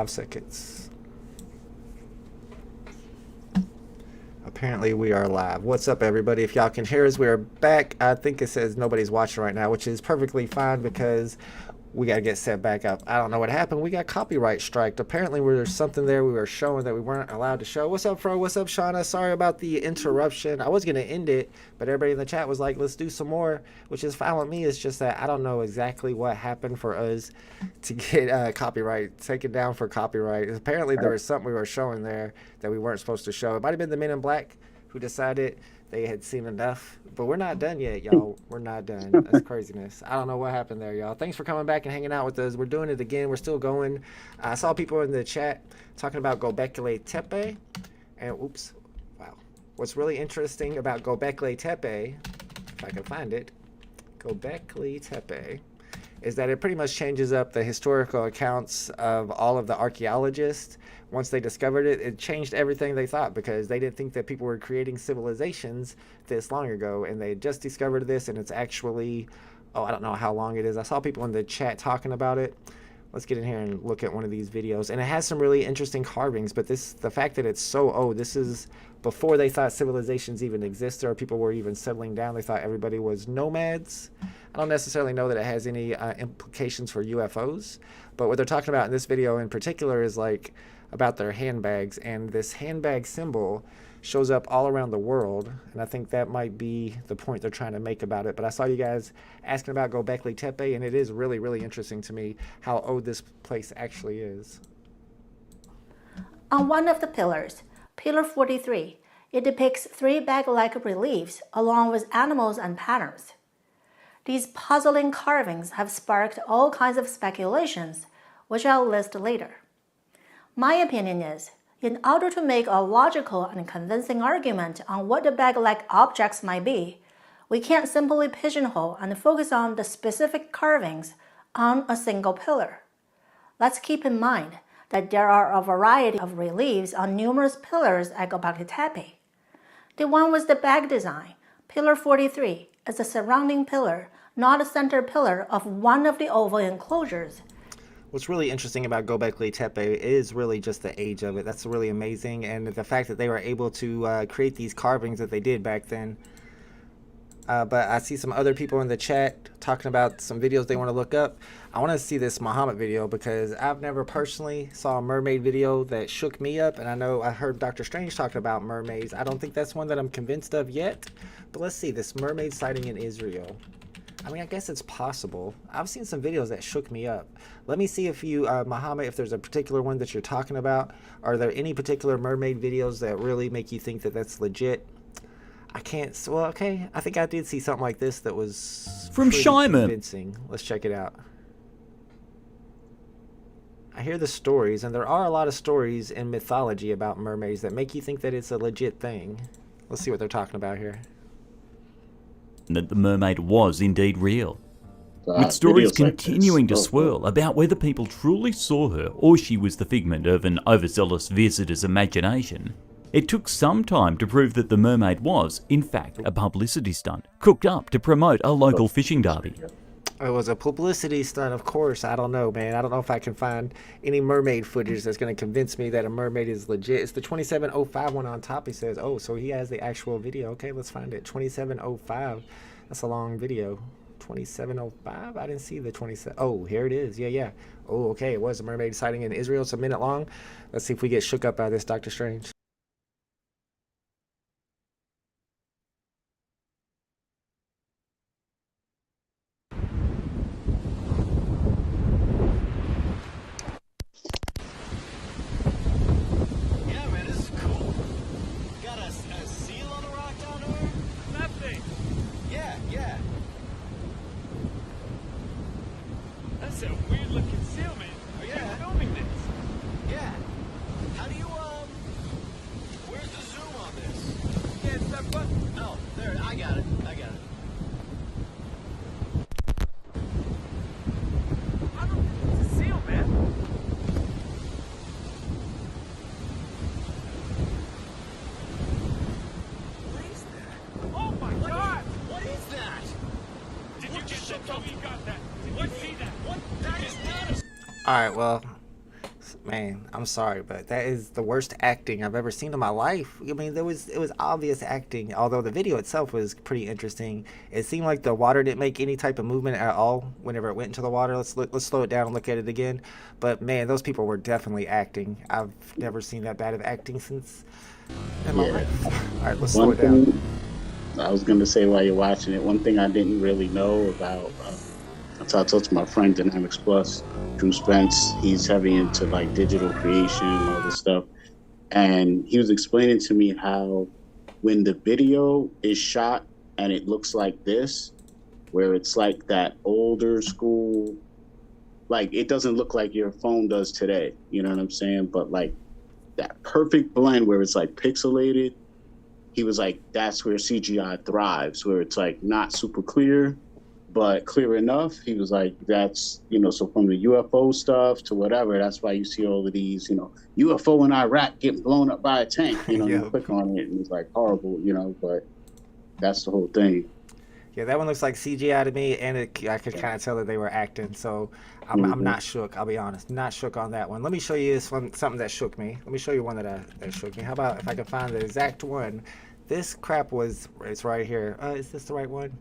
5 seconds. Apparently we are live. What's up, everybody? If y'all can hear us, we are back. I think it says nobody's watching right now, which is perfectly fine because we got to get set back up. I don't know what happened. We got copyright striked. Apparently there's something there we were showing that we weren't allowed to show. What's up, Fro? What's up, Shauna? Sorry about the interruption. I was going to end it, but everybody in the chat was like, let's do some more, which is fine with me. It's just that I don't know exactly what happened for us to get copyright taken down for copyright. Apparently there was something we were showing there that we weren't supposed to show. It might have been the Men in Black who decided they had seen enough, but we're not done yet, y'all. We're not done. That's craziness. I don't know what happened there, y'all. Thanks for coming back and hanging out with us. We're doing it again. We're still going. I saw people in the chat talking about Göbekli Tepe, and oops, wow. What's really interesting about Göbekli Tepe, if I can find it, Göbekli Tepe, is that it pretty much changes up the historical accounts of all of the archaeologists. Once they discovered it, it changed everything they thought because they didn't think that people were creating civilizations this long ago, and they just discovered this, and it's actually, oh, I don't know how long it is. I saw people in the chat talking about it. Let's get in here and look at one of these videos. And it has some really interesting carvings, but the fact that it's so old, this is before they thought civilizations even existed or people were even settling down. They thought everybody was nomads. I don't necessarily know that it has any implications for UFOs, but what they're talking about in this video in particular is like about their handbags, and this handbag symbol shows up all around the world, and I think that might be the point they're trying to make about it. But I saw you guys asking about Göbekli Tepe, and it is really, really interesting to me how old this place actually is. On one of the pillars, Pillar 43, it depicts 3 bag-like reliefs along with animals and patterns. These puzzling carvings have sparked all kinds of speculations, which I'll list later. My opinion is, in order to make a logical and convincing argument on what the bag-like objects might be, we can't simply pigeonhole and focus on the specific carvings on a single pillar. Let's keep in mind that there are a variety of reliefs on numerous pillars at Göbekli Tepe. The one with the bag design, Pillar 43, is a surrounding pillar, not a center pillar of one of the oval enclosures. What's really interesting about Göbekli Tepe is really just the age of it. That's really amazing, and the fact that they were able to create these carvings that they did back then. But I see some other people in the chat talking about some videos they want to look up. I want to see this Muhammad video because I've never personally saw a mermaid video that shook me up, and I know I heard Dr. Strange talking about mermaids. I don't think that's one that I'm convinced of yet, but let's see this mermaid sighting in Israel. I mean, I guess it's possible. I've seen some videos that shook me up. Let me see if you, Muhammad, if there's a particular one that you're talking about. Are there any particular mermaid videos that really make you think that that's legit? I can't, well, okay. I think I did see something like this that was from Shyman. Convincing. Let's check it out. I hear the stories, and there are a lot of stories in mythology about mermaids that make you think that it's a legit thing. Let's see what they're talking about here. That the mermaid was indeed real, with stories continuing to swirl about whether people truly saw her or she was the figment of an overzealous visitor's imagination. It took some time to prove that the mermaid was, in fact, a publicity stunt, cooked up to promote a local fishing derby. It was a publicity stunt, of course. I don't know, man. I don't know if I can find any mermaid footage that's going to convince me that a mermaid is legit. It's the 2705 one on top. He says, oh, so he has the actual video. Okay, let's find it. 2705. That's a long video. 2705? I didn't see the 27. Oh, here it is. Yeah. Oh, okay. It was a mermaid sighting in Israel. It's a minute long. Let's see if we get shook up by this, Dr. Strange. That's a weird looking seal, man. Are you filming this? Yeah. How do you, where's the zoom on this? Yeah, it's that button. Oh, there, I got it. I don't think it's a seal, man. What is that? Oh my God! What is that? Did you get that? Tell me you got that. Let's see that. What? That is not a... All right, well, Man, I'm sorry, but that is the worst acting I've ever seen in my life. I mean, it was obvious acting, although the video itself was pretty interesting. It seemed like the water didn't make any type of movement at all whenever it went into the water. Let's slow it down and look at it again. But man, those people were definitely acting. I've never seen that bad of acting since in my life. All right, let's slow One it down. thing I was going to say while you're watching it, one thing I didn't really know about, so I talked to my friend Dynamics Plus, Drew Spence. He's heavy into like digital creation and all this stuff. And he was explaining to me how when the video is shot and it looks like this, where it's like that older school, like it doesn't look like your phone does today. You know what I'm saying? But like that perfect blend where it's like pixelated, he was like, that's where CGI thrives, where it's like not super clear, but clear enough. He was like, that's, you know, so from the UFO stuff to whatever, that's why you see all of these, you know, UFO in Iraq getting blown up by a tank, you know, Yeah. you click on it and it's like horrible, you know, but that's the whole thing. Yeah, that one looks like CGI to me, and I could kind of tell that they were acting. So I'm not shook. I'll be honest, not shook on that one. Let me show you this one, something that shook me. Let me show you one that shook me. How about if I can find the exact one? This crap it's right here. Is this the right one?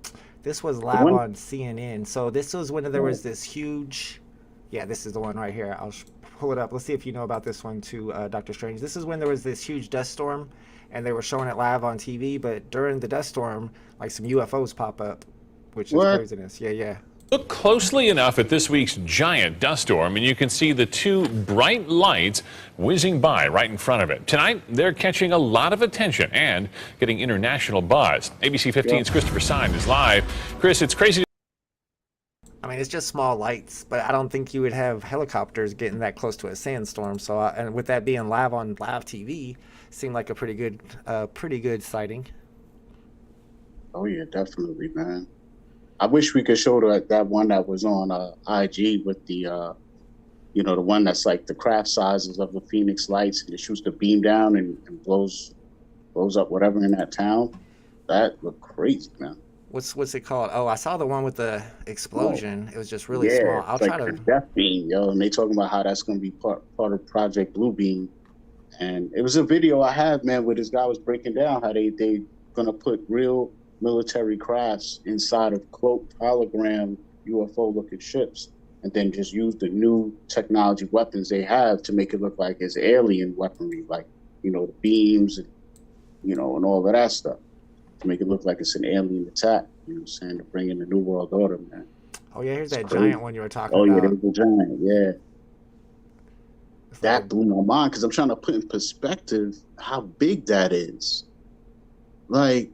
This was live on CNN. So this was when there was this huge. Yeah, this is the one right here. I'll pull it up. Let's see if you know about this one too, Dr. Strange. This is when there was this huge dust storm, and they were showing it live on TV. But during the dust storm, like some UFOs pop up, which is craziness. Yeah. Look closely enough at this week's giant dust storm, and you can see the two bright lights whizzing by right in front of it. Tonight, they're catching a lot of attention and getting international buzz. ABC 15's Christopher Syme is live. Chris, it's crazy. I mean, it's just small lights, but I don't think you would have helicopters getting that close to a sandstorm. So, and with that being live on live TV, seemed like a pretty good sighting. Oh yeah, definitely, man. I wish we could show that one that was on IG with the, you know, the one that's like the craft sizes of the Phoenix lights, and it shoots the beam down and blows up whatever in that town. That looked crazy, man. What's it called? Oh, I saw the one with the explosion. It was just really Yeah, small. I'll it's try like to. the Death Beam, yo, and they talking about how that's gonna be part of Project Blue Beam. And it was a video I had, man, where this guy was breaking down how they gonna put real military crafts inside of cloaked hologram UFO looking ships, and then just use the new technology weapons they have to make it look like it's alien weaponry, like, you know, the beams and, you know, and all of that stuff, to make it look like it's an alien attack, you know what I'm saying, to bring in the New World Order, man. Oh yeah, here's It's that crazy. giant one you were talking Oh yeah, about. there's a giant, yeah. It's like That blew my mind because I'm trying to put in perspective how big that is. Like,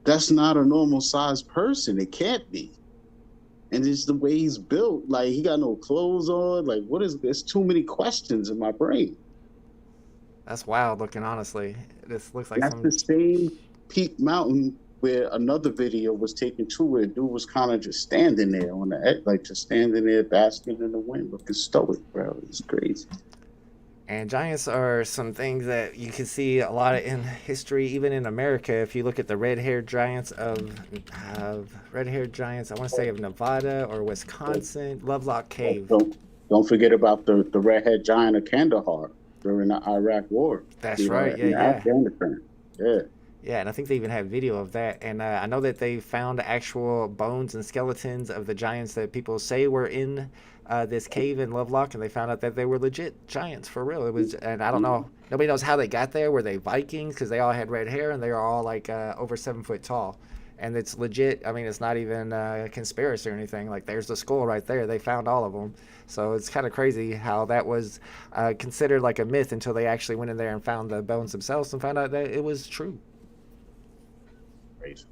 that's not a normal sized person. It can't be. And it's the way he's built. Like, he got no clothes on. Like, what is this? Too many questions in my brain. That's wild looking, honestly. This looks like That's some. the same peak mountain where another video was taken to, where a dude was kind of just standing there on the edge, like just standing there basking in the wind, looking stoic, bro. It's crazy. And giants are some things that you can see a lot of in history, even in America. If you look at the red-haired giants, I want to say of Nevada or Wisconsin, Lovelock Cave. Don't forget about the redhead giant of Kandahar during the Iraq War. That's right, yeah. Afghanistan. Yeah. Yeah, and I think they even have video of that. And I know that they found actual bones and skeletons of the giants that people say were in this cave in Lovelock, and they found out that they were legit giants for real. It was, and I don't know, nobody knows how they got there. Were they Vikings? Because they all had red hair and they were all like over 7 foot tall. And it's legit. I mean, it's not even a conspiracy or anything. Like, there's the skull right there. They found all of them. So it's kind of crazy how that was considered like a myth until they actually went in there and found the bones themselves and found out that it was true. Crazy.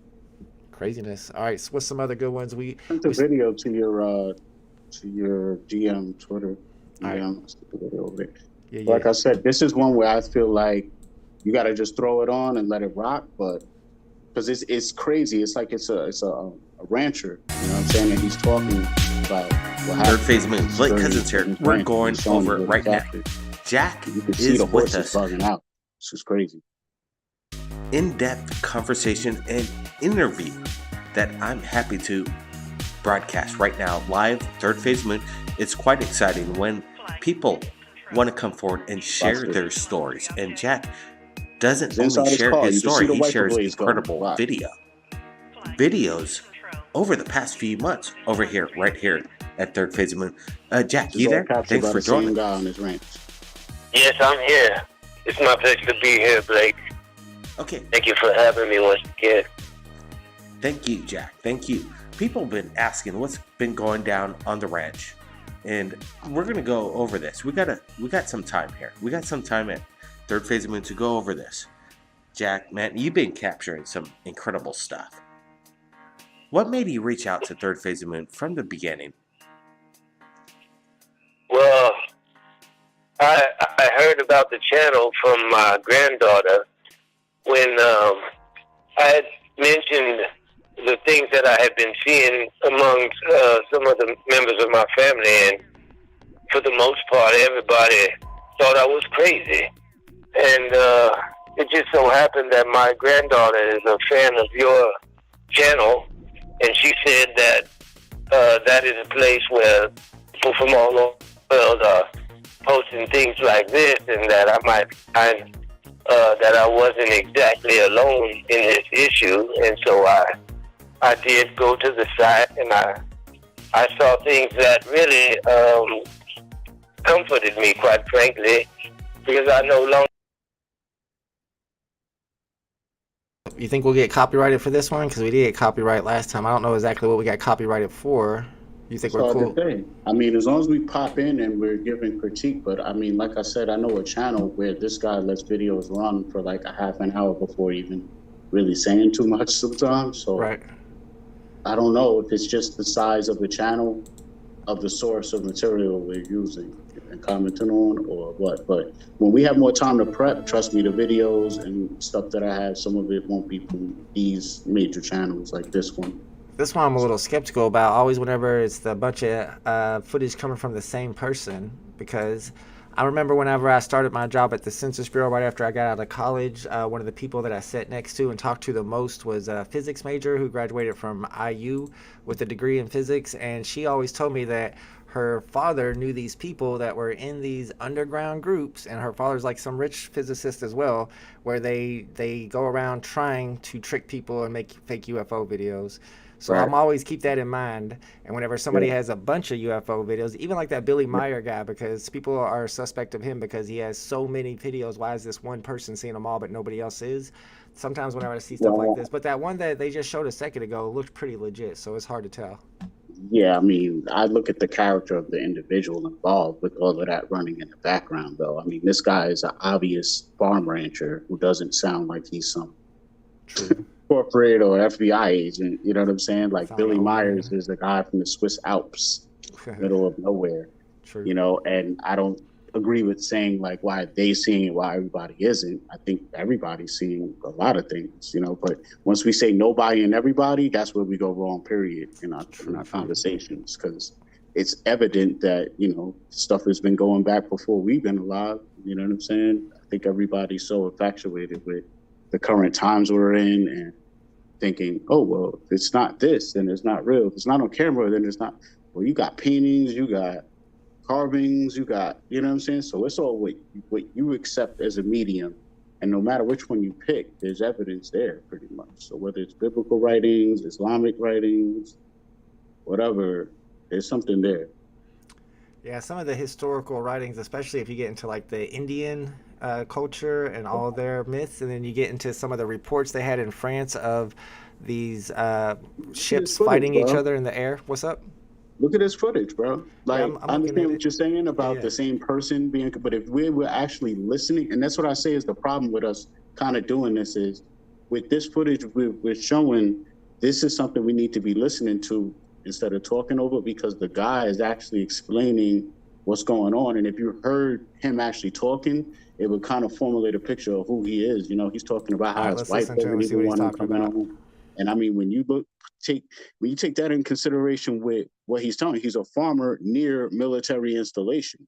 Craziness. All right, so what's some other good ones? Sent a video to your GM Twitter. All right. I sent the video over there. Yeah. Like I said, this is one where I feel like you got to just throw it on and let it rock, but because it's crazy. It's like it's a rancher, you know what I'm saying? And he's talking about what happened. Third Phase Moon, Blake during Cousins here. his We're ranch. going He's showing over you it right now. exactly. Jack You can see is the with horses us. bugging out. This is crazy. In-depth conversation and interview that I'm happy to broadcast right now live. Third Phase Moon. It's quite exciting when people want to come forward and share Watch their this. stories. And Jack doesn't It's only inside his share car. his You can see story, the he wiper shares blades going. incredible Watch. videos over the past few months over here, right here at Third Phase of Moon. Jack, It's you all there? captured Thanks by for the same joining. guy on his ranch. Yes, I'm here. It's my pleasure to be here, Blake. Okay, Thank you for having me once again. thank you, Jack. Thank you. People have been asking what's been going down on the ranch, and we're gonna go over this. We got some time here. We got some time at Third Phase of Moon to go over this. Jack, man, you've been capturing some incredible stuff. What made you reach out to Third Phase of Moon from the beginning? Well, I heard about the channel from my granddaughter when I had mentioned the things that I had been seeing among some of the members of my family, and for the most part, everybody thought I was crazy. And it just so happened that my granddaughter is a fan of your channel, and she said that that is a place where people from all over the world are posting things like this, and that I might find that I wasn't exactly alone in this issue. And so I did go to the site, and I saw things that really comforted me, quite frankly, because I no longer. You think we'll get copyrighted for this one? Because we did get copyright last time. I don't know exactly what we got copyrighted for. You think It's we're hard cool? to say. I mean, as long as we pop in and we're giving critique, but I mean, like I said, I know a channel where this guy lets videos run for like a half an hour before even really saying too much sometimes. So Right. I don't know if it's just the size of the channel, of the source of material we're using and commenting on, or what. But when we have more time to prep, trust me, the videos and stuff that I have, some of it won't be from these major channels like this one. This one I'm a little skeptical about. Always whenever it's the bunch of footage coming from the same person, because I remember whenever I started my job at the Census Bureau right after I got out of college, one of the people that I sat next to and talked to the most was a physics major who graduated from IU with a degree in physics, and she always told me that her father knew these people that were in these underground groups, and her father's like some rich physicist as well, where they go around trying to trick people and make fake UFO videos. So Right. I'm always keep that in mind. And whenever somebody has a bunch of UFO videos, even like that Billy Meyer guy, because people are suspect of him because he has so many videos. Why is this one person seeing them all but nobody else is? Sometimes whenever I see stuff like this, but that one that they just showed a second ago looked pretty legit, so it's hard to tell. Yeah, I mean, I look at the character of the individual involved with all of that running in the background, though. I mean, this guy is an obvious farm rancher who doesn't sound like he's some corporate or FBI agent. You know what I'm saying? Like Sound Billy old, Myers man. is the guy from the Swiss Alps, middle of nowhere. True. You know, and I don't agree with saying like why they seeing it, why everybody isn't. I think everybody's seeing a lot of things, you know. But once we say nobody and everybody, that's where we go wrong. Period. In our conversations, because it's evident that stuff has been going back before we've been alive. You know what I'm saying? I think everybody's so infatuated with the current times we're in and thinking, oh well, if it's not this, then it's not real. If it's not on camera, then it's not. Well, you got paintings, you got carvings, you got, you know what I'm saying? So it's all what you accept as a medium. And no matter which one you pick, there's evidence there pretty much. So whether it's biblical writings, Islamic writings, whatever, there's something there. Yeah, some of the historical writings, especially if you get into like the Indian culture and all their myths, and then you get into some of the reports they had in France of these ships fighting each other in the air. What's up? Look at this footage, bro. Like, I'm I understand what you're saying about Yeah. the same person being, but if we were actually listening, and that's what I say is the problem with us kind of doing this is, with this footage we're showing, this is something we need to be listening to instead of talking over, because the guy is actually explaining what's going on. And if you heard him actually talking, it would kind of formulate a picture of who he is. You know, he's talking about how his wife doesn't even want him coming on. And I mean, when you take that in consideration with what he's telling, he's a farmer near military installation,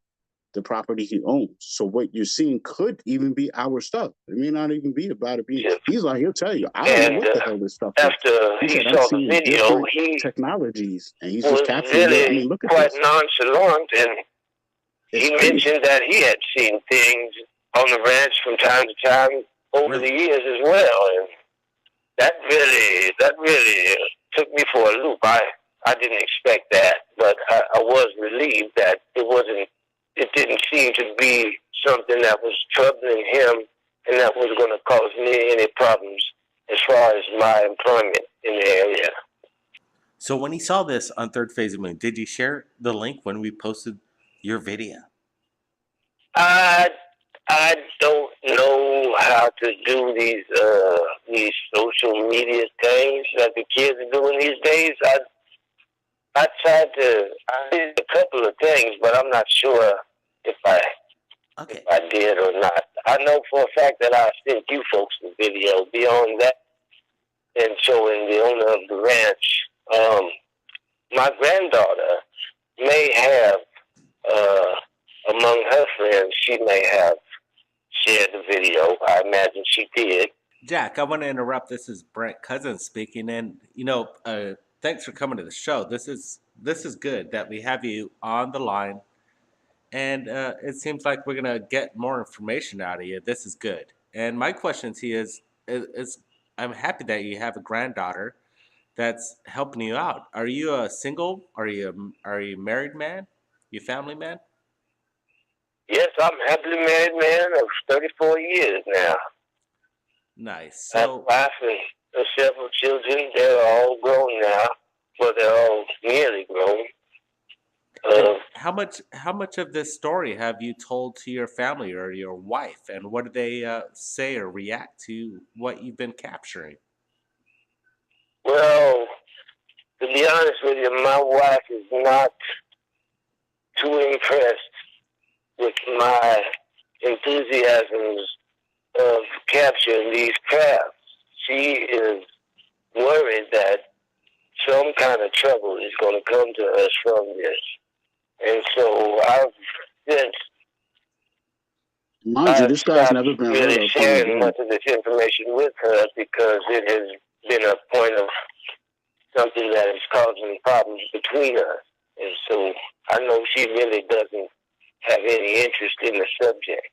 the property he owns. So what you're seeing could even be our stuff. It may not even be about it being. Yes. He's like, he'll tell you, I don't know what the hell this stuff is. After he said, saw I've the seen video, different he technologies, and he's was just capturing it. I really mean, look at quite this. nonchalant, and he mentioned that he had seen things on the ranch from time to time over the years as well, and that really took me for a loop. I didn't expect that, but I was relieved that it didn't seem to be something that was troubling him and that was going to cause me any problems as far as my employment in the area. So when he saw this on Third Phase of Moon, did you share the link when we posted your video? I don't know how to do these social media things that the kids are doing these days. I did a couple of things, but I'm not sure if I did or not. I know for a fact that I sent you folks the video. Beyond that, and showing the owner of the ranch, my granddaughter may have, among her friends, she may have shared the video. I imagine she did. Jack, I want to interrupt. This is Brent Cousins speaking, and thanks for coming to the show. This is good that we have you on the line, and it seems like we're gonna get more information out of you. This is good. And my question to you is I'm happy that you have a granddaughter that's helping you out. Are you a single? Are you a married man? You family man? Yes, I'm a happily married man of 34 years now. Nice. I have a wife and several children. They're all grown now. Well, they're all nearly grown. How much of this story have you told to your family or your wife, and what do they say or react to what you've been capturing? Well, to be honest with you, my wife is not too impressed with my enthusiasms of capturing these crafts. She is worried that some kind of trouble is going to come to us from this. And so I've since this guy's never been really sharing much of this information with her because it has been a point of something that is causing problems between us. And so I know she really doesn't have any interest in the subject,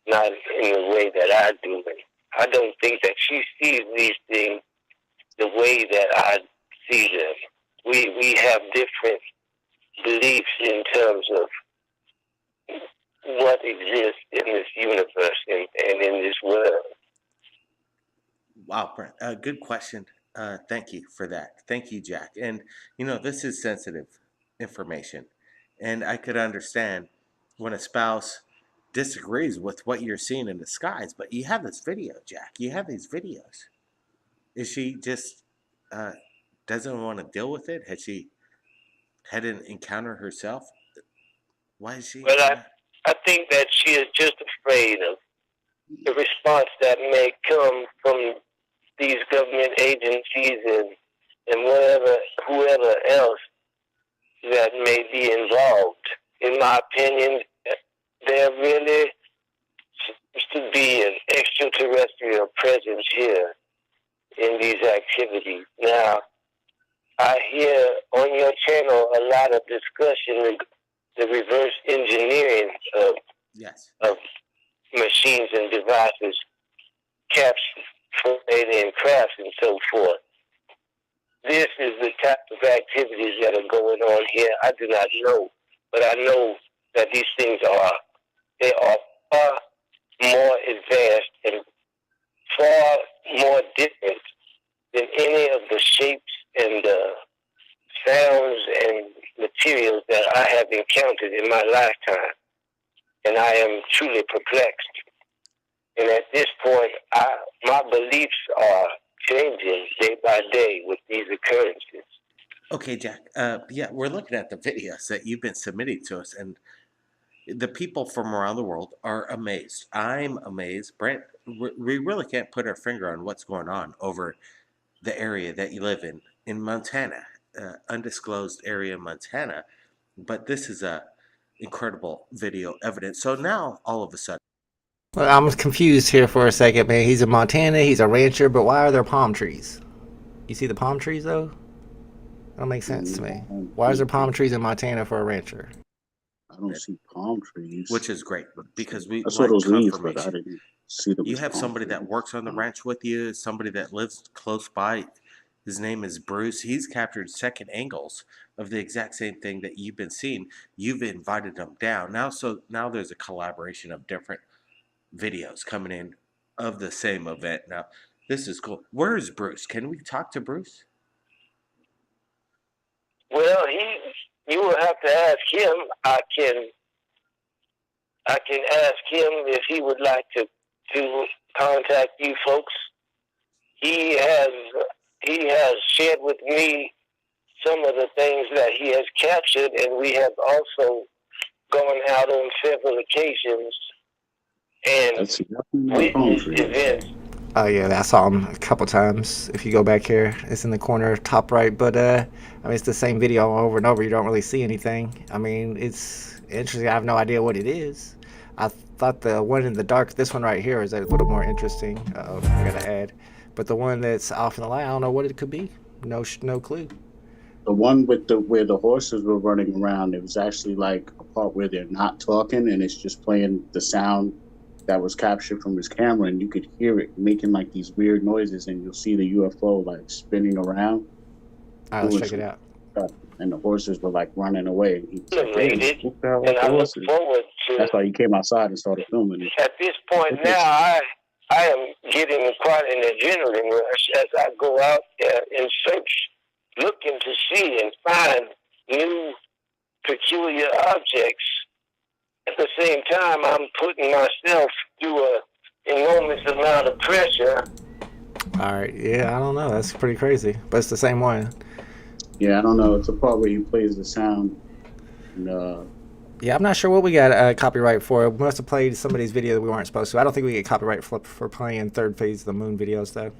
not in the way that I do. And I don't think that she sees these things the way that I see them. We have different beliefs in terms of what exists in this universe and in this world. Wow, Brent, good question. Thank you for that. Thank you, Jack. And, this is sensitive information. And I could understand when a spouse disagrees with what you're seeing in the skies. But you have this video, Jack. You have these videos. Is she just doesn't want to deal with it? Has she had an encounter herself? Why is she? Well, I think that she is just afraid of the response that may come from these government agencies and whoever else that may be involved. In my opinion, there really seems to be an extraterrestrial presence here in these activities. Now, I hear on your channel a lot of discussion the reverse engineering of machines and devices, captured for alien crafts and so forth. This is the type of activities that are going on here. I do not know, but I know that these things are far more advanced and far more different than any of the shapes and sounds and materials that I have encountered in my lifetime. And I am truly perplexed. And at this point, my beliefs are changing day by day with these occurrences. Okay, Jack. We're looking at the videos that you've been submitting to us, and the people from around the world are amazed. I'm amazed. Brent, we really can't put our finger on what's going on over the area that you live in Montana, undisclosed area in Montana. But this is a incredible video evidence. So now, all of a sudden, Well, I'm confused here for a second, man. He's in Montana, he's a rancher, but why are there palm trees? You see the palm trees, though? That don't make sense to me. Why is there palm trees in Montana for a rancher? I don't see palm trees. which is great because we I saw like those leaves, but I confirmation. didn't see them You as have palm somebody trees. that works on the ranch with you, somebody that lives close by. His name is Bruce. He's captured second angles of the exact same thing that you've been seeing. You've invited them down now, so now there's a collaboration of different videos coming in of the same event. Now, this is cool. Where is Bruce? Can we talk to Bruce? Well, you will have to ask him. I can ask him if he would like to contact you folks. He has shared with me some of the things that he has captured, and we have also gone out on several occasions and That's definitely not palm witnessed trees. events. Oh yeah, I saw him a couple times. If you go back here, it's in the corner top right. But I mean, it's the same video over and over. You don't really see anything. I mean, it's interesting. I have no idea what it is. I thought the one in the dark, this one right here, is a little more interesting. I gotta add. But the one that's off in the light, I don't know what it could be. No clue. The one with where the horses were running around, it was actually like a part where they're not talking and it's just playing the sound that was captured from his camera, and you could hear it making like these weird noises, and you'll see the UFO like spinning around. All right, let's check it out. And the horses were like running away. And he was like, Read "Hey, it, what the hell and with the I look horses?" forward to. That's why he came outside and started filming it. At this point now, I am getting quite an adrenaline rush as I go out in search, looking to see and find new peculiar objects. At the same time, I'm putting myself through an enormous amount of pressure. All right, yeah, I don't know. That's pretty crazy, but it's the same one. Yeah, I don't know. It's a part where he plays the sound. And, yeah, I'm not sure what we got copyright for. We must have played somebody's video that we weren't supposed to. I don't think we get copyright for playing third phase of the moon videos, though.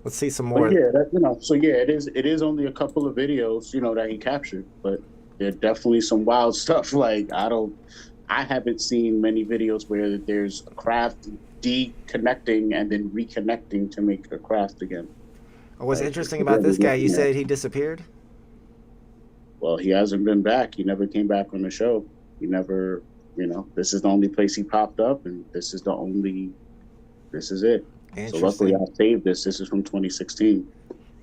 Let's see some more. yeah, it is only a couple of videos, that he captured, but there's definitely some wild stuff. Like I haven't seen many videos where there's a craft deconnecting and then reconnecting to make a craft again. What's interesting about this guy, you said he disappeared? Well, he hasn't been back. He never came back on the show. He never, this is the only place he popped up, and this is it. So luckily I saved this. This is from 2016.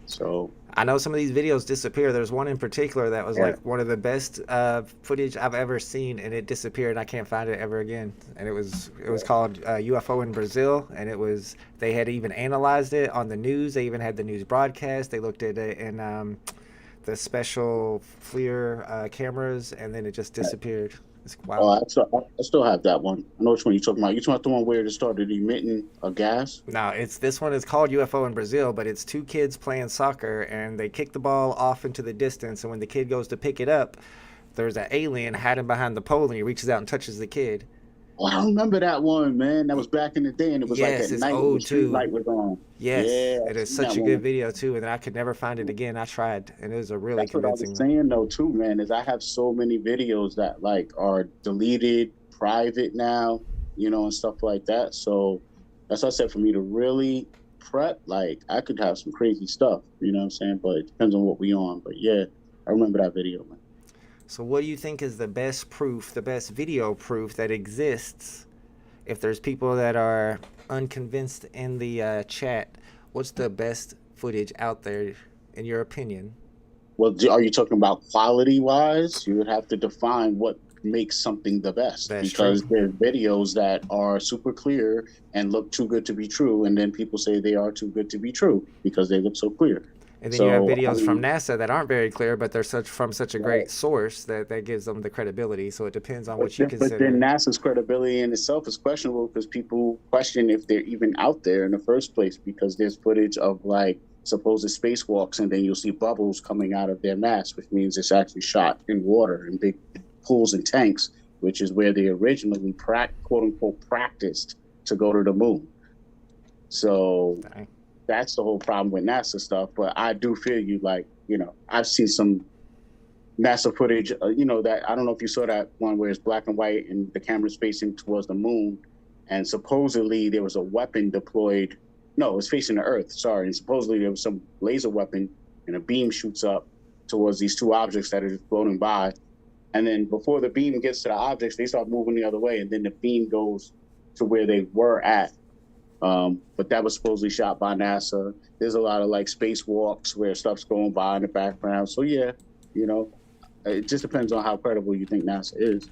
So I know some of these videos disappear. There's one in particular that was like one of the best footage I've ever seen, and it disappeared, and I can't find it ever again. And it was called UFO in Brazil, and they had even analyzed it on the news. They even had the news broadcast. They looked at it in the special FLIR cameras, and then it just disappeared. It's wild. Oh, I still have that one. I know which one you're talking about. You're talking about the one where it started emitting a gas? No, this one is called UFO in Brazil, but it's two kids playing soccer, and they kick the ball off into the distance, and when the kid goes to pick it up, there's an alien hiding behind the pole, and he reaches out and touches the kid. Oh, I remember that one, man. That was back in the day, and it was like at night when the street light was on. Yes, yeah, it is such a good video too, and then I could never find it again. I tried, and it was a really convincing. That's what I was saying though too, man. Is I have so many videos that like are deleted, private now, and stuff like that. So that's what I said, for me to really prep, like I could have some crazy stuff, you know what I'm saying? But it depends on what we on. But yeah, I remember that video, man. So what do you think is the best proof, the best video proof that exists? If there's people that are unconvinced in the chat, what's the best footage out there, in your opinion? Well, are you talking about quality-wise? You would have to define what makes something the best. That's because true. there's videos that are super clear and look too good to be true, and then people say they are too good to be true because they look so clear. And then you have videos from NASA that aren't very clear, but they're from such a great source that gives them the credibility. So it depends on what you consider. But then NASA's credibility in itself is questionable because people question if they're even out there in the first place, because there's footage of like supposed spacewalks, and then you'll see bubbles coming out of their mask, which means it's actually shot in water in big pools and tanks, which is where they originally quote unquote practiced to go to the moon. So that's the whole problem with NASA stuff. But I do feel you, like, I've seen some NASA footage, that I don't know if you saw that one where it's black and white and the camera's facing towards the moon, and supposedly there was a weapon deployed. No, it's facing the Earth, sorry. And supposedly there was some laser weapon and a beam shoots up towards these two objects that are just floating by. and then before the beam gets to the objects, they start moving the other way, and then the beam goes to where they were at. But that was supposedly shot by NASA. There's a lot of like spacewalks where stuff's going by in the background. So yeah, you know, it just depends on how credible you think NASA is.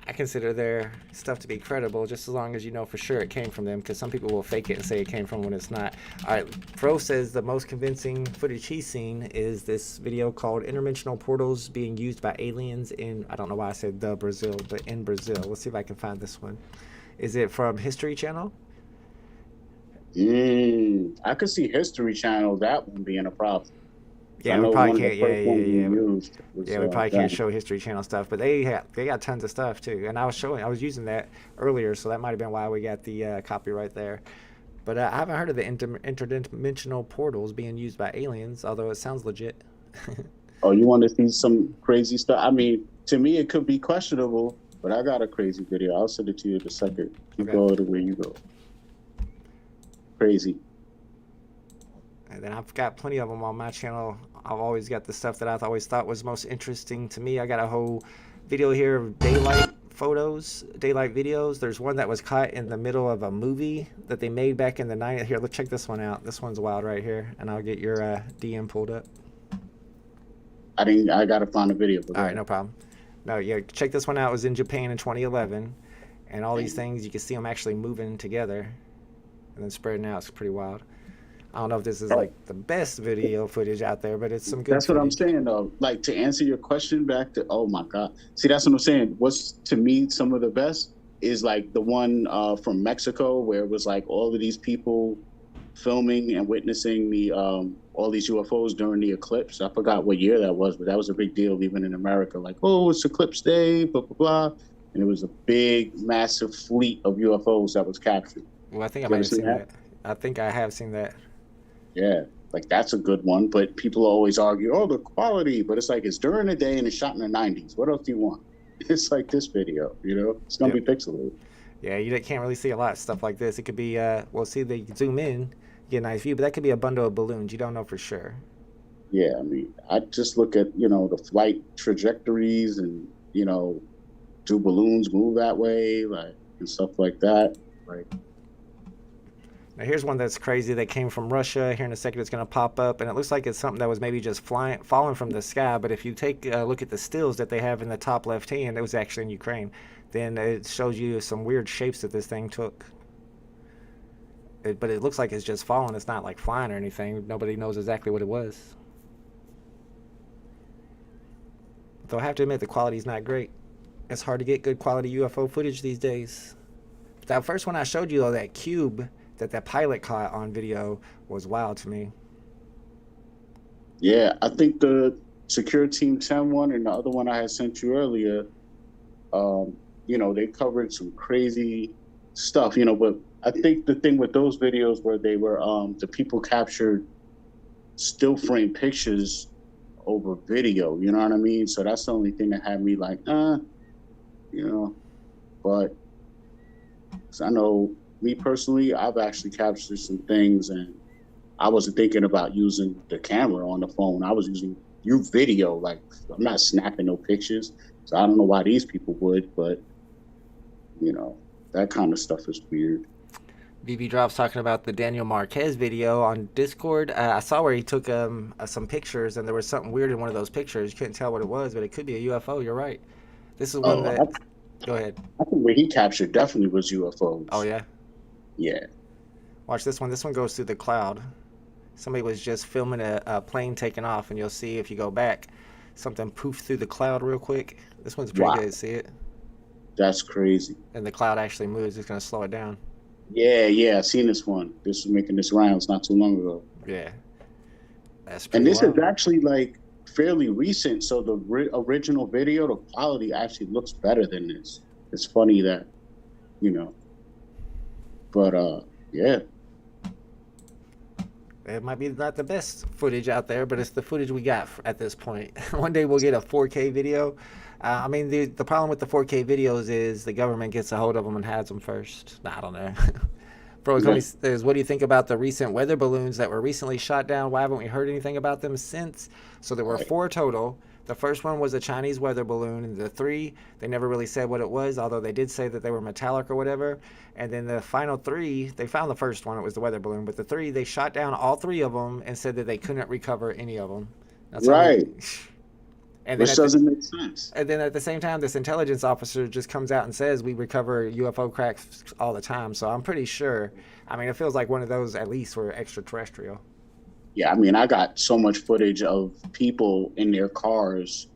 I consider their stuff to be credible just as long as you know for sure it came from them, because some people will fake it and say it came from when it's not. All right, Fro says the most convincing footage he's seen is this video called Interdimensional Portals Being Used by Aliens in, I don't know why I said the Brazil, but in Brazil. Let's see if I can find this one. Is it from History Channel? I could see History Channel, that one being a problem. Yeah, we probably can't. We probably can't show History Channel stuff, but they got tons of stuff too. And I was using that earlier, so that might have been why we got the copyright there. But I haven't heard of the interdimensional portals being used by aliens, although it sounds legit. Oh, you want to see some crazy stuff? I mean, to me, it could be questionable, but I got a crazy video. I'll send it to you in a second. You go the way you go. Crazy. And then I've got plenty of them on my channel. I've always got the stuff that I always thought was most interesting to me. I got a whole video here of daylight photos, daylight videos. There's one that was caught in the middle of a movie that they made back in the 90s. Here, let's check this one out. This one's wild right here, and I'll get your DM pulled up. I gotta find a video. All right, no problem. No, yeah, check this one out. It was in Japan in 2011, and all these things, you can see them actually moving together and then spreading out. It's pretty wild. I don't know if this is like the best video footage out there, but it's some good That's footage. what I'm saying, though. Like, to answer your question back to, oh my God. See, that's what I'm saying. What's, to me, some of the best is like the one from Mexico where it was like all of these people filming and witnessing the all these UFOs during the eclipse. I forgot what year that was, but that was a big deal even in America. Like, oh, it's eclipse day, blah, blah, blah. And it was a big, massive fleet of UFOs that was captured. Well, I think I might have seen that. I think I have seen that. Yeah, like that's a good one, but people always argue, oh, the quality, but it's like it's during the day and it's shot in the 90s. What else do you want? It's like this video, you know, it's gonna be pixelated. Yeah, you can't really see a lot of stuff like this. It could be, well, see, they zoom in, get a nice view, but that could be a bundle of balloons. You don't know for sure. Yeah, I mean, I just look at, you know, the flight trajectories and, you know, do balloons move that way, like, and stuff like that, right? Now here's one that's crazy that came from Russia. Here in a second it's going to pop up, and it looks like it's something that was maybe just falling from the sky, but if you take a look at the stills that they have in the top left hand, it was actually in Ukraine, then it shows you some weird shapes that this thing took. But it looks like it's just falling. It's not like flying or anything. Nobody knows exactly what it was. Though I have to admit the quality's not great. It's hard to get good quality UFO footage these days. That first one I showed you, though, that cube that pilot caught on video, was wild to me. Yeah, I think the Secure Team 10 one and the other one I had sent you earlier, you know, they covered some crazy stuff, you know, but I think the thing with those videos where they were, the people captured still frame pictures over video, you know what I mean? So that's the only thing that had me like, you know, but I know, me personally, I've actually captured some things, and I wasn't thinking about using the camera on the phone. I was using video. Like, I'm not snapping no pictures, so I don't know why these people would, but, you know, that kind of stuff is weird. BB Drops talking about the Daniel Marquez video on Discord. I saw where he took some pictures, and there was something weird in one of those pictures. You couldn't tell what it was, but it could be a UFO. You're right. This is one that... Go ahead. I think what he captured definitely was UFOs. Oh, yeah? Yeah. Watch this one. This one goes through the cloud. Somebody was just filming a plane taking off, and you'll see if you go back, something poofed through the cloud real quick. This one's pretty good. See it? That's crazy. And the cloud actually moves. It's going to slow it down. Yeah, I've seen this one. This was making this rounds not too long ago. Yeah. That's pretty wild. Is actually like fairly recent, so the original video, the quality actually looks better than this. It's funny that, you know, but yeah. It might be not the best footage out there, but it's the footage we got at this point. One day we'll get a 4K video. I mean, the problem with the 4K videos is the government gets a hold of them and has them first. Nah, I don't know. Bro, says, what do you think about the recent weather balloons that were recently shot down? Why haven't we heard anything about them since? So there were 4 total. The first one was a Chinese weather balloon, and the 3, they never really said what it was, although they did say that they were metallic or whatever. And then the final 3, they found the first one, it was the weather balloon, but the 3, they shot down all 3 of them and said that they couldn't recover any of them. That's right. And Which doesn't make sense. And then at the same time, this intelligence officer just comes out and says we recover UFO cracks all the time. So I'm pretty sure. I mean, it feels like one of those at least were extraterrestrial. Yeah, I mean, I got so much footage of people in their cars,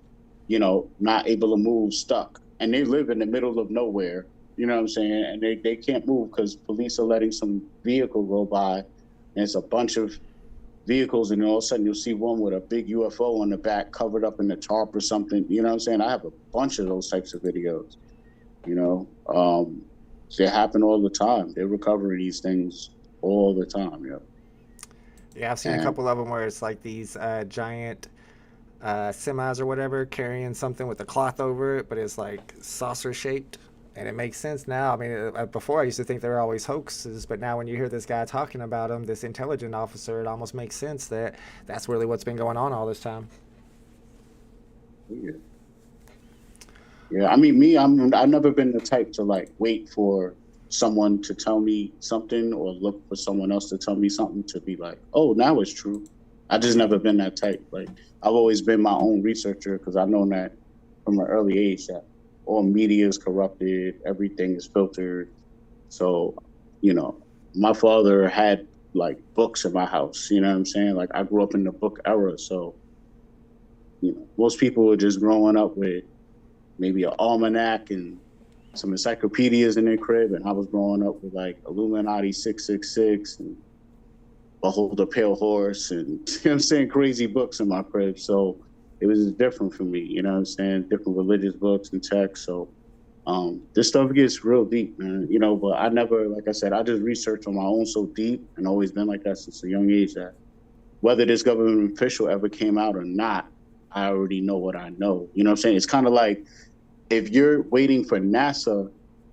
you know, not able to move, stuck. And they live in the middle of nowhere, you know what I'm saying? And they can't move because police are letting some vehicle go by. And it's a bunch of vehicles, and all of a sudden you'll see one with a big UFO on the back covered up in the tarp or something. You know what I'm saying? I have a bunch of those types of videos, you know. They happen all the time. They recover these things all the time, yeah. Yeah, I've seen a couple of them where it's like these giant semis or whatever carrying something with a cloth over it, but it's like saucer shaped, and it makes sense now. I mean, before I used to think they were always hoaxes, but now when you hear this guy talking about them, this intelligent officer, it almost makes sense that that's really what's been going on all this time. Yeah, I mean, I've never been the type to like wait for someone to tell me something or look for someone else to tell me something to be like, oh, now it's true. I just never been that type. Like, I've always been my own researcher because I've known that from an early age that all media is corrupted, everything is filtered. So, you know, my father had like books in my house, you know what I'm saying? Like, I grew up in the book era. So, you know, most people are just growing up with maybe an almanac and some encyclopedias in their crib, and I was growing up with like Illuminati 666 and Behold a Pale Horse and, you know what I'm saying, crazy books in my crib. So it was different for me, you know what I'm saying, different religious books and texts. So this stuff gets real deep, man, you know, but I never, like I said, I just research on my own so deep and always been like that since a young age that whether this government official ever came out or not, I already know what I know. You know what I'm saying? It's kind of like, if you're waiting for NASA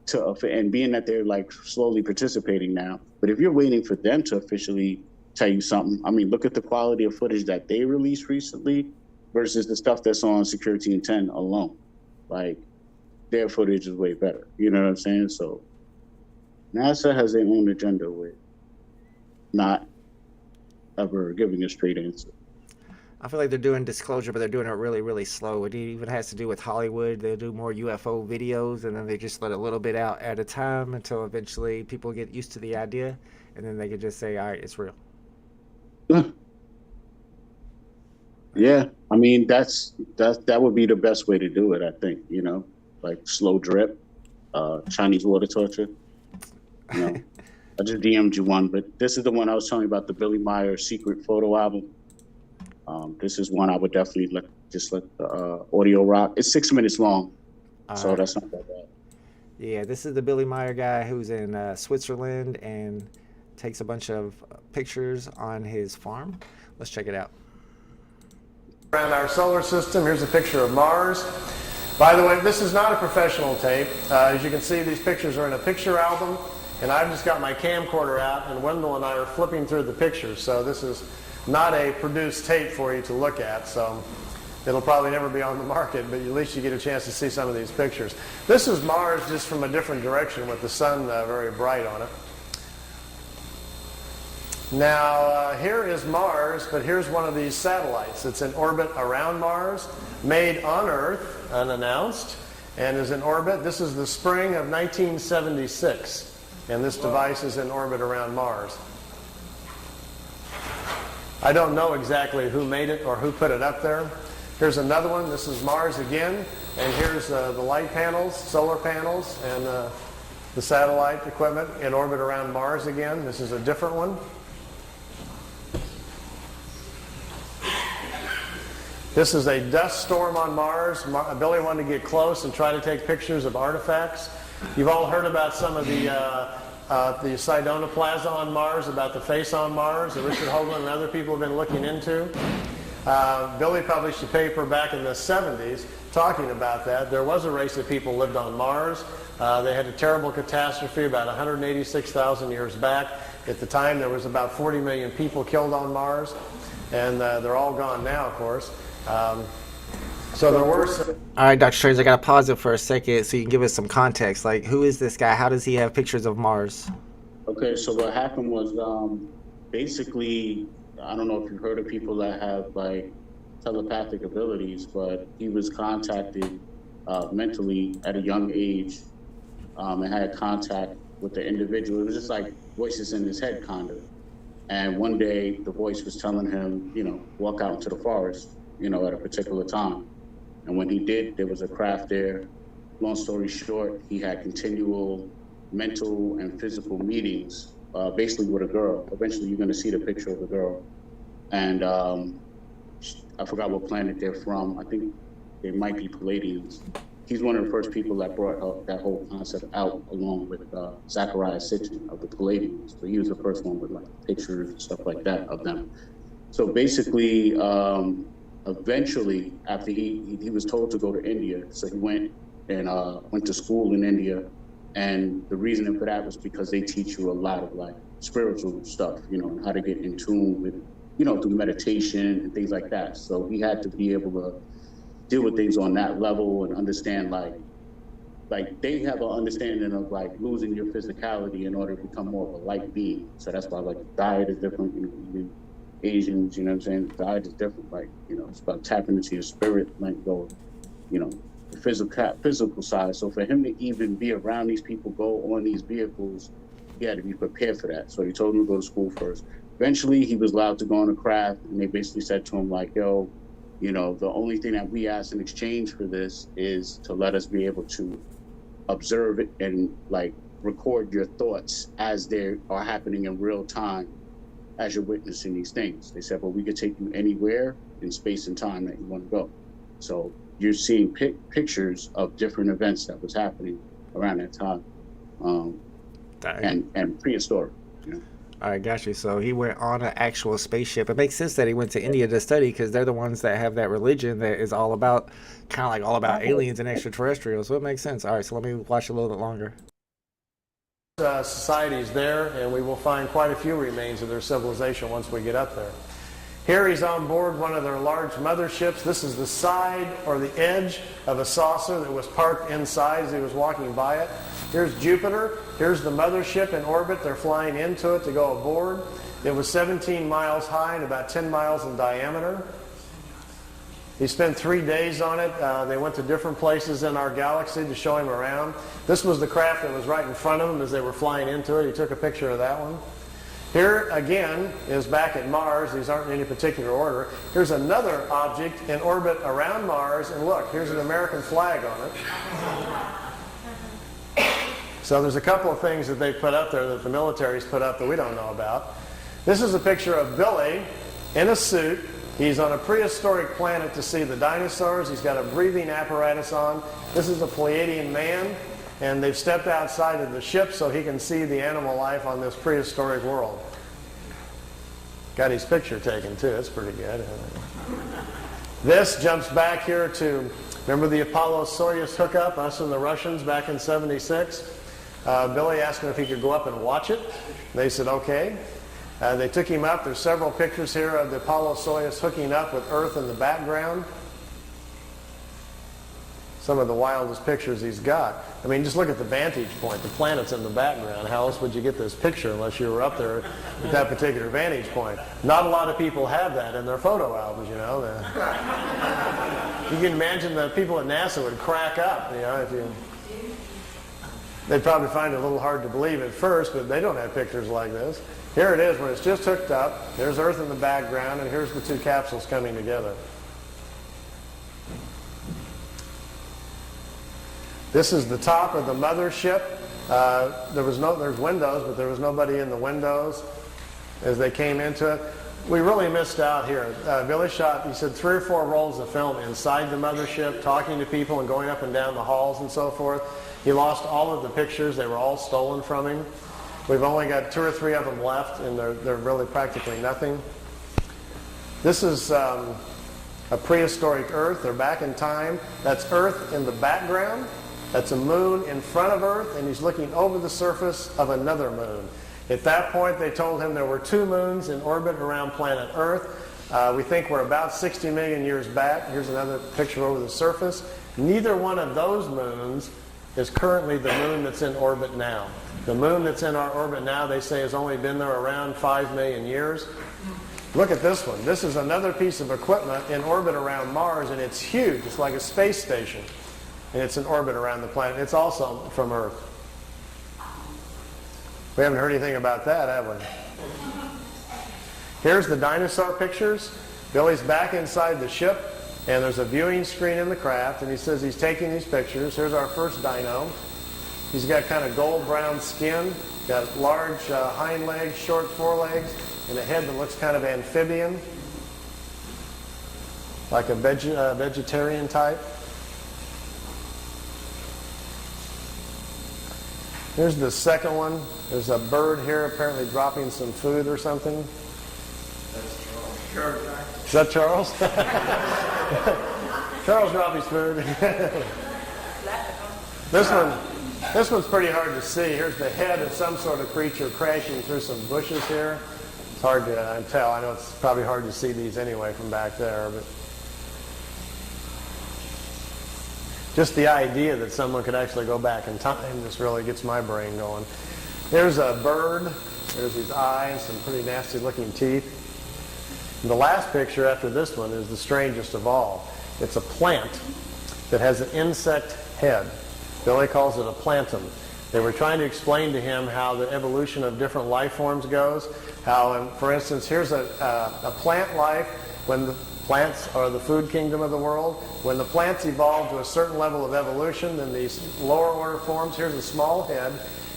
to, and being that they're like slowly participating now, but if you're waiting for them to officially tell you something, I mean, look at the quality of footage that they released recently versus the stuff that's on Security Intent alone. Like, their footage is way better. You know what I'm saying? So NASA has their own agenda with not ever giving a straight answer. I feel like they're doing disclosure, but they're doing it really, really slow. It even has to do with Hollywood. They do more UFO videos, and then they just let a little bit out at a time until eventually people get used to the idea, and then they can just say, all right, it's real. Yeah, I mean, that would be the best way to do it, I think, you know, like slow drip, Chinese water torture. You know, I just DM'd you one, but this is the one I was telling you about, the Billy Meyer secret photo album. This is one I would definitely let the audio rock. It's 6 minutes long, so that's not that bad. Yeah, this is the Billy Meyer guy who's in Switzerland and takes a bunch of pictures on his farm. Let's check it out. Around our solar system, here's a picture of Mars. By the way, this is not a professional tape. As you can see, these pictures are in a picture album, and I've just got my camcorder out, and Wendell and I are flipping through the pictures, so this is not a produced tape for you to look at, so it'll probably never be on the market, but at least you get a chance to see some of these pictures. This is Mars just from a different direction with the sun very bright on it. Now, here is Mars, but here's one of these satellites. It's in orbit around Mars, made on Earth, unannounced, and is in orbit. This is the spring of 1976, and this device is in orbit around Mars. I don't know exactly who made it or who put it up there. Here's another one. This is Mars again, and here's the light panels, solar panels, and the satellite equipment in orbit around Mars again. This is a different one. This is a dust storm on Mars. Billy wanted to get close and try to take pictures of artifacts. You've all heard about some of the Sedona Plaza on Mars, about the face on Mars that Richard Hoagland and other people have been looking into. Billy published a paper back in the 70s talking about that. There was a race of people lived on Mars. They had a terrible catastrophe about 186,000 years back. At the time, there was about 40 million people killed on Mars, and they're all gone now, of course. So there were some. All right, Dr. Strange, I got to pause it for a second so you can give us some context. Like, who is this guy? How does he have pictures of Mars? Okay, so what happened was basically, I don't know if you've heard of people that have like telepathic abilities, but he was contacted mentally at a young age and had contact with the individual. It was just like voices in his head, kind of. And one day the voice was telling him, you know, walk out into the forest, you know, at a particular time. And when he did, there was a craft there. Long story short, he had continual mental and physical meetings, basically with a girl. Eventually you're gonna see the picture of the girl. And I forgot what planet they're from. I think they might be Palladians. He's one of the first people that brought that whole concept out, along with Zachariah Sitchin of the Palladians. So he was the first one with like pictures and stuff like that of them. So basically, eventually, after he was told to go to India, so he went to school in India. And the reason for that was because they teach you a lot of like spiritual stuff, you know, and how to get in tune with, you know, through meditation and things like that. So he had to be able to deal with things on that level and understand like they have an understanding of like losing your physicality in order to become more of a light being. So that's why like diet is different. You know, Asians, you know what I'm saying? Diet is different. Like, you know, it's about tapping into your spirit, like go, you know, the physical side. So for him to even be around these people, go on these vehicles, he had to be prepared for that. So he told him to go to school first. Eventually he was allowed to go on a craft, and they basically said to him like, yo, you know, the only thing that we ask in exchange for this is to let us be able to observe it and like record your thoughts as they are happening in real time as you're witnessing these things. They said, well, we could take you anywhere in space and time that you want to go. So you're seeing pictures of different events that was happening around that time, and prehistoric, you know. All right, got you. So he went on an actual spaceship. It makes sense that he went to India to study, because they're the ones that have that religion that is all about, kind of like all about aliens and extraterrestrials. So it makes sense. All right, so let me watch a little bit longer. Societies there, and we will find quite a few remains of their civilization once we get up there. Here he's on board one of their large motherships. This is the side or the edge of a saucer that was parked inside as he was walking by it. Here's Jupiter. Here's the mothership in orbit. They're flying into it to go aboard. It was 17 miles high and about 10 miles in diameter. He spent 3 days on it. They went to different places in our galaxy to show him around. This was the craft that was right in front of him as they were flying into it. He took a picture of that one. Here again is back at Mars. These aren't in any particular order. Here's another object in orbit around Mars, and look, here's an American flag on it. So there's a couple of things that they put up there that the military's put up that we don't know about. This is a picture of Billy in a suit. He's on a prehistoric planet to see the dinosaurs. He's got a breathing apparatus on. This is a Pleiadian man, and they've stepped outside of the ship so he can see the animal life on this prehistoric world. Got his picture taken too. It's pretty good. This jumps back here to, remember the Apollo-Soyuz hookup, us and the Russians back in '76? Billy asked him if he could go up and watch it. They said okay. They took him up. There's several pictures here of the Apollo-Soyuz hooking up with Earth in the background. Some of the wildest pictures he's got. I mean, just look at the vantage point. The planet's in the background. How else would you get this picture unless you were up there at that particular vantage point? Not a lot of people have that in their photo albums, you know. You can imagine the people at NASA would crack up, you know, if you... They'd probably find it a little hard to believe at first, but they don't have pictures like this. Here it is when it's just hooked up. There's Earth in the background, and here's the two capsules coming together. This is the top of the mothership. There's windows, but there was nobody in the windows as they came into it. We really missed out here. Billy shot, he said, 3 or 4 rolls of film inside the mothership, talking to people and going up and down the halls and so forth. He lost all of the pictures. They were all stolen from him. We've only got 2 or 3 of them left, and they're really practically nothing. This is a prehistoric Earth. They're back in time. That's Earth in the background. That's a moon in front of Earth, and he's looking over the surface of another moon. At that point, they told him there were 2 moons in orbit around planet Earth. We think we're about 60 million years back. Here's another picture over the surface. Neither one of those moons is currently the moon that's in orbit now. The moon that's in our orbit now, they say, has only been there around 5 million years. Look at this one. This is another piece of equipment in orbit around Mars, and it's huge. It's like a space station, and it's in orbit around the planet. It's also from Earth. We haven't heard anything about that, have we? Here's the dinosaur pictures. Billy's back inside the ship, and there's a viewing screen in the craft, and he says he's taking these pictures. Here's our first dino. He's got kind of gold-brown skin, got large hind legs, short forelegs, and a head that looks kind of amphibian, like a vegetarian type. Here's the second one. There's a bird here apparently dropping some food or something. Is that Charles? Charles dropped his food. This one's pretty hard to see. Here's the head of some sort of creature crashing through some bushes here. It's hard to tell. I know it's probably hard to see these anyway from back there, but just the idea that someone could actually go back in time just really gets my brain going. There's a bird. There's his eyes, some pretty nasty looking teeth. And the last picture after this one is the strangest of all. It's a plant that has an insect head. Billy calls it a plantum. They were trying to explain to him how the evolution of different life forms goes. How, for instance, here's a plant life when the plants are the food kingdom of the world. When the plants evolve to a certain level of evolution, then these lower order forms, here's a small head,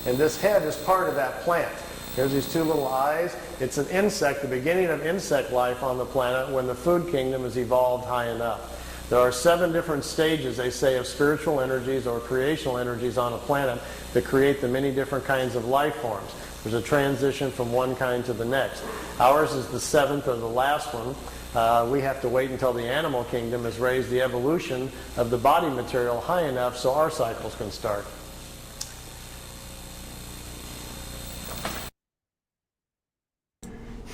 and this head is part of that plant. Here's these two little eyes. It's an insect, the beginning of insect life on the planet when the food kingdom has evolved high enough. There are 7 different stages, they say, of spiritual energies or creational energies on a planet that create the many different kinds of life forms. There's a transition from one kind to the next. Ours is the 7th or the last one. We have to wait until the animal kingdom has raised the evolution of the body material high enough so our cycles can start.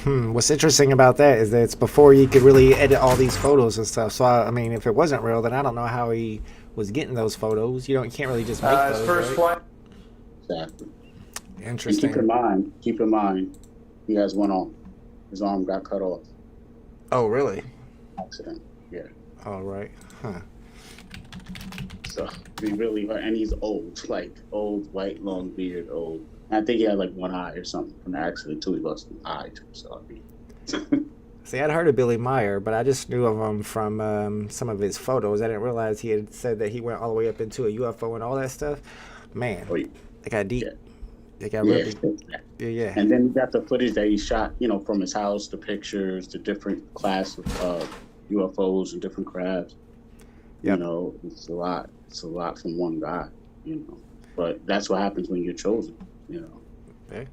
What's interesting about that is that it's before you could really edit all these photos and stuff. So, I mean, if it wasn't real, then I don't know how he was getting those photos. You can't really just make those, his first right? flight. Exactly. Interesting. And keep in mind, he has one arm. His arm got cut off. Oh, really? Accident. Yeah. All right. Huh. So he really, and he's old, like old, white, long beard, old. I think he had like one eye or something from the accident too. He lost an eye too. So I mean. See, I'd heard of Billy Meyer, but I just knew of him from some of his photos. I didn't realize he had said that he went all the way up into a UFO and all that stuff. Man, Oh, yeah. they got deep. Yeah. They got really. Yeah. And then he got the footage that he shot, from his house, the pictures, the different class of UFOs and different crafts. Yep. It's a lot. It's a lot from one guy, But that's what happens when you're chosen, Okay.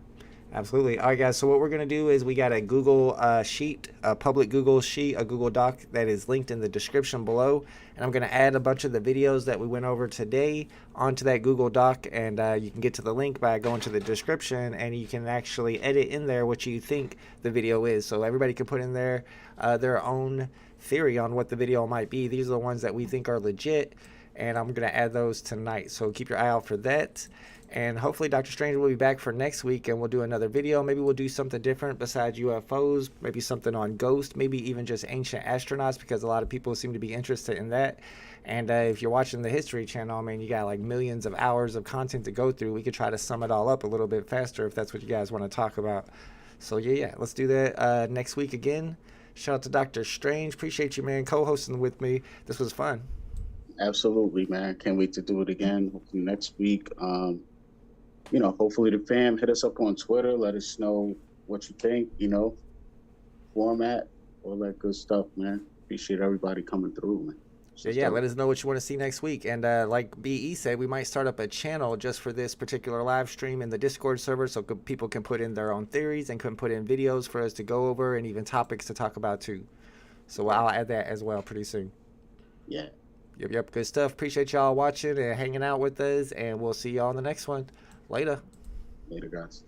Absolutely. All right, guys. So what we're going to do is we got a Google sheet, a public Google sheet, a Google Doc that is linked in the description below. And I'm going to add a bunch of the videos that we went over today onto that Google Doc. And you can get to the link by going to the description, and you can actually edit in there what you think the video is. So everybody can put in there their own theory on what the video might be. These are the ones that we think are legit, and I'm going to add those tonight. So keep your eye out for that. And hopefully Dr. Strange will be back for next week, and we'll do another video. Maybe we'll do something different besides UFOs, maybe something on ghosts, maybe even just ancient astronauts, because a lot of people seem to be interested in that. And if you're watching the History Channel, I mean, you got like millions of hours of content to go through. We could try to sum it all up a little bit faster if that's what you guys want to talk about. So yeah, let's do that next week again. Shout out to Dr. Strange. Appreciate you, man, co-hosting with me. This was fun. Absolutely, man. Can't wait to do it again. Hopefully next week. Hopefully the fam hit us up on Twitter. Let us know what you think, format, all that good stuff, man. Appreciate everybody coming through, man. Yeah, let us know what you want to see next week. And like BE said, we might start up a channel just for this particular live stream in the Discord server, so people can put in their own theories and can put in videos for us to go over and even topics to talk about too. So I'll add that as well pretty soon. Yeah. Yep. Good stuff. Appreciate y'all watching and hanging out with us, and we'll see y'all on the next one. Later. Later, guys.